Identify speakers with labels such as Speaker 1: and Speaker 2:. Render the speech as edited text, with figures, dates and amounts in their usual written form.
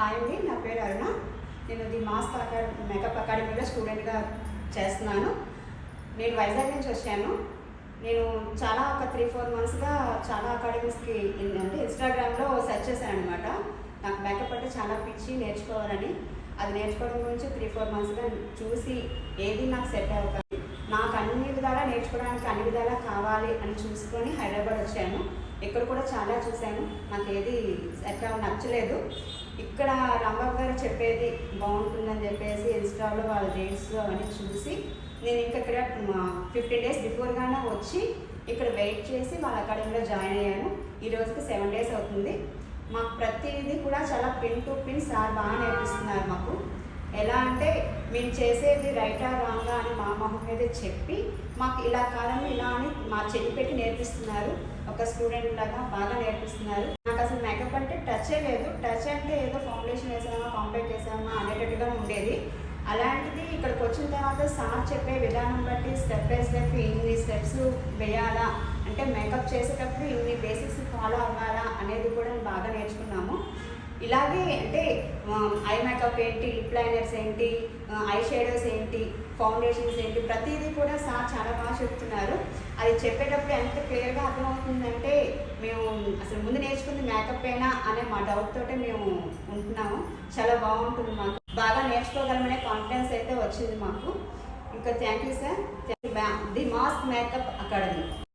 Speaker 1: Hi అండి, నా పేరు అరుణ. నేను ది మాస్క్ మేకప్ అకాడమీలో స్టూడెంట్గా చేస్తున్నాను. నేను వైజాగ్ నుంచి వచ్చాను. నేను ఒక 3-4 మంత్స్గా చాలా అకాడమీస్కి అంటే ఇన్స్టాగ్రామ్లో సెర్చ్ చేశాను అనమాట. నాకు మేకప్ అంటే చాలా పిచ్చి, నేర్చుకోవాలని. అది నేర్చుకోవడం గురించి 3-4 మంత్స్గా చూసి ఏది నాకు సెట్ అవ్వక నాకు అన్ని విధాలా నేర్చుకోవడానికి అన్ని విధాలా కావాలి అని చూసుకొని హైదరాబాద్ వచ్చాను. ఇక్కడ కూడా చాలా చూశాను, నాకు ఏది సెట్ నచ్చలేదు. ఇక్కడ రాంబాబు గారు చెప్పేది బాగుంటుందని చెప్పేసి ఇన్స్టాలో వాళ్ళ రీల్స్ అవన్నీ చూసి నేను ఇంకా ఇక్కడ 15 డేస్ బిఫోర్గానే వచ్చి ఇక్కడ వెయిట్ చేసి వాళ్ళ అకాడమీలో జాయిన్ అయ్యాను. ఈ రోజుకి 7 డేస్ అవుతుంది. మాకు ప్రతిదీ కూడా చాలా పిన్ టు పిన్ సార్ బాగా నేర్పిస్తున్నారు. మాకు ఎలా అంటే మేము చేసేది రైటా రాంగా అని మా మొహం మీద చెప్పి మాకు ఇలా కాదని ఇలా అని మా చెయ్యి పెట్టి నేర్పిస్తున్నారు. ఒక స్టూడెంట్ లాగా బాగా నేర్పిస్తున్నారు. నాకు అసలు మేకప్ అంటే టచే లేదు. టచ్ అంటే ఏదో ఫౌండేషన్ వేసామా, కాంపాక్ట్ వేసామా అనేటట్టుగా ఉండేది. అలాంటిది ఇక్కడికి వచ్చిన తర్వాత సార్ చెప్పే విధానం బట్టి స్టెప్ బై స్టెప్ ఇన్ని స్టెప్స్ వేయాలా, అంటే మేకప్ చేసేటప్పుడు ఇన్ని బేసిక్స్ ఫాలో అవ్వాలా అనేది కూడా బాగా నేర్చుకున్నాము. ఇలాగే అంటే ఐ మేకప్ ఏంటి, లిప్ లైనర్స్ ఏంటి, ఐ షేడోస్ ఏంటి, ఫౌండేషన్స్ ఏంటి, ప్రతిదీ కూడా సార్ చాలా బాగా చెప్తున్నారు. అది చెప్పేటప్పుడు ఎంత క్లియర్గా అర్థమవుతుందంటే మేము అసలు ముందు నేర్చుకుంది మేకప్ అయినా అనే మా డౌట్ తోటే మేము ఉంటున్నాము. చాలా బాగుంటుంది, మాకు బాగా నేర్చుకోగలమనే కాన్ఫిడెన్స్ అయితే వచ్చింది మాకు. ఇంకా thank you sir. The mask makeup academy.